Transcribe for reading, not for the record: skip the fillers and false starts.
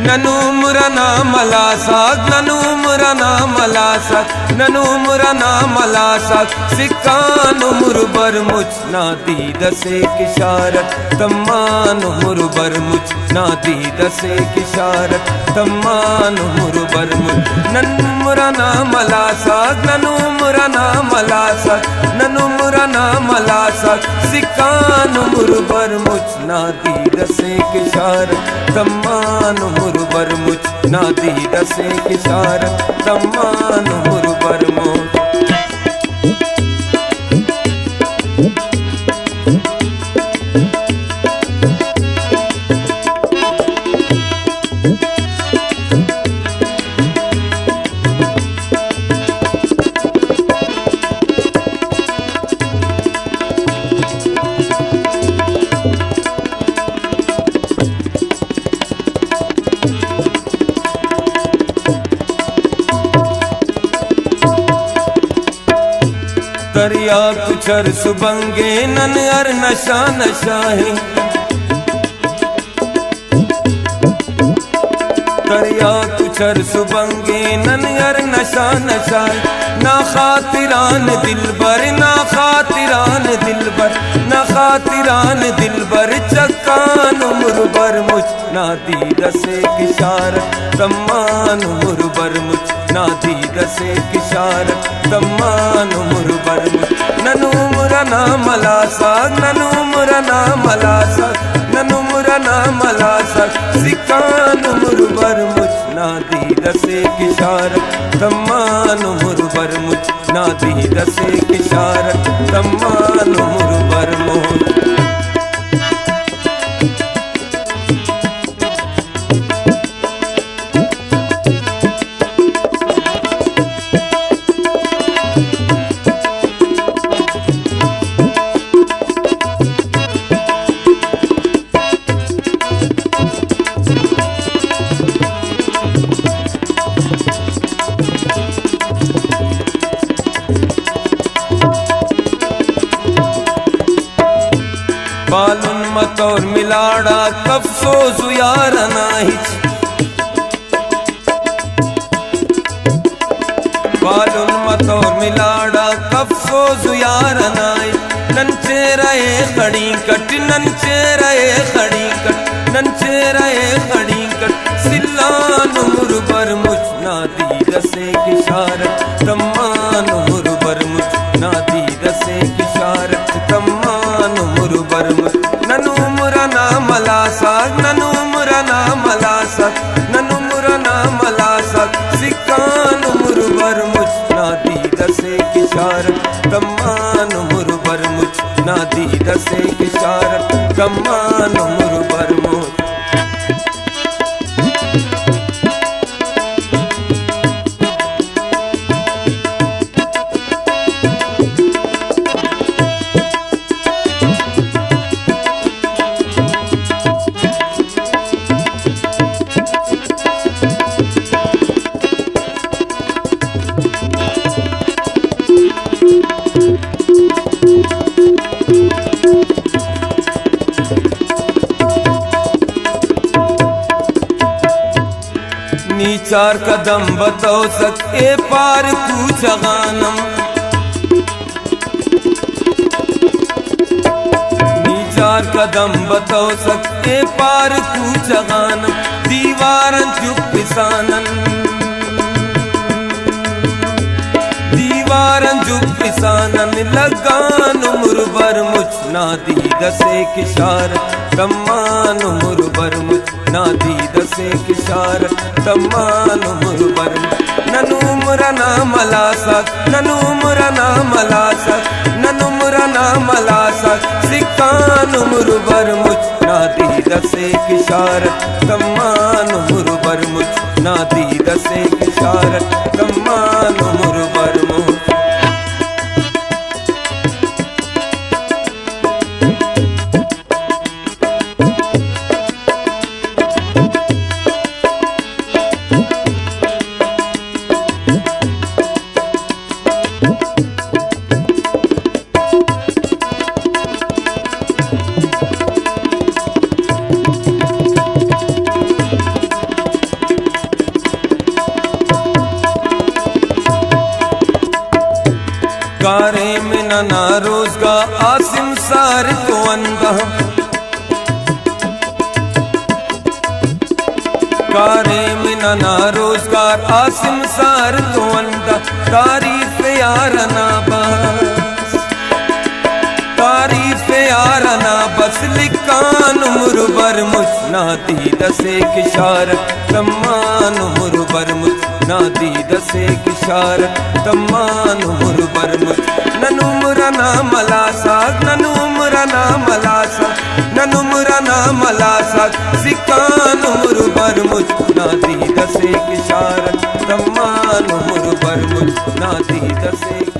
ननु मुरना मलासाग ननु मुरना मलासाग ननु मुरना मलासाग सिक्कानु मुरबर मुझ ना दीद से किशारत तम्मानु मुरबर मुझ ना दीद से किशारत तम्मानु मुरबर मुझ ननु मुरना मलासाग ननु मुरना मलासाग ननु मुरना मलासाग सिक्कानु मुरबर मुझ ना दीद से किशारत तम्मानु मुरबर मुझ ना दीद से किशारत तम्मानु मुरबर मुझ। दरिया कुचर सुबंगे नन अर नशा नशाहे दरिया कुचर सुबंगे नन अर नशा नशाहे ना खातिरान दिलबर ना खातिरान दिलबर ना खातिरान दिलबर चक्कान मुरबर मुझ ना दीद से किशारत तम्मान मुरबर मुझ ना दीद से किशारत तम्मान मुरबर मुझ ननु मुरना मलासाग ननु मुरना मलासाग ननु मुरना मलासाग सिक्कान मुरबर मुझ ना दीद से किशारत तम्मान मुरबर मुझ ना दीद से किशारत तम्मान मुरबर मुझ। बालुन मतौर मिलाड़ा कफसोस यार नाहिच बालुन मतौर मिलाड़ा कफसोस यार नाहिच नंचे रहे खड़ी कट नंचे रहे खड़ी कट नंचे रहे खड़ी कट सिल्लान मुरबर मुझ ना दीद से किशारत तम्मान मुरबर मुझ ना दीद से किशारत तम्मान मुरबर मुझ ननु मुरना मलासाग ननु मुरना मलासाग ननु मुरना मलासाग सिक्कान मुरबर मुझ ना दीद से किशारत तम्मान मुरबर मुझ ना दीद से किशारत तम्मान मुरबर मुझ। चार कदम बताओ सके पार पूछ गानम चार कदम बताओ सके पार पूछ गानम दीवारन चुप पिसानन दीवारन चुप पिसानन लगान मुरबर मुझ ना दीद से किशारत तम्मान मुरबर मुझ ना दीद से किशारत तम्मान मुरबर ननु मुरना मलासाग ननु मुरना मलासाग ननु मुरना मलासाग सिक्कान मुरबर मुझ ना दीद से किशारत तम्मान मुरबर मुझ ना दीद से किशारत तम्मान मुरबर मुझ। कारे में ना रोजगा आसिम सार को अंदा कारे में ना रोजगार आसिम सार तो अंदा तारीफ यारना बस तारीफ यारना बस लिकान मुरबर मुझ नाती दसे किशार तमान मुरबर मुझ नाती दसे किशार तमान मुरबर मुझ ननुमरा ना मलासा ननुमरा ना मलासा ननुमरा ना मलासा सिकान मुरबर मुझ नाती दसे किशार तमान मुरबर मुझ नाती दसे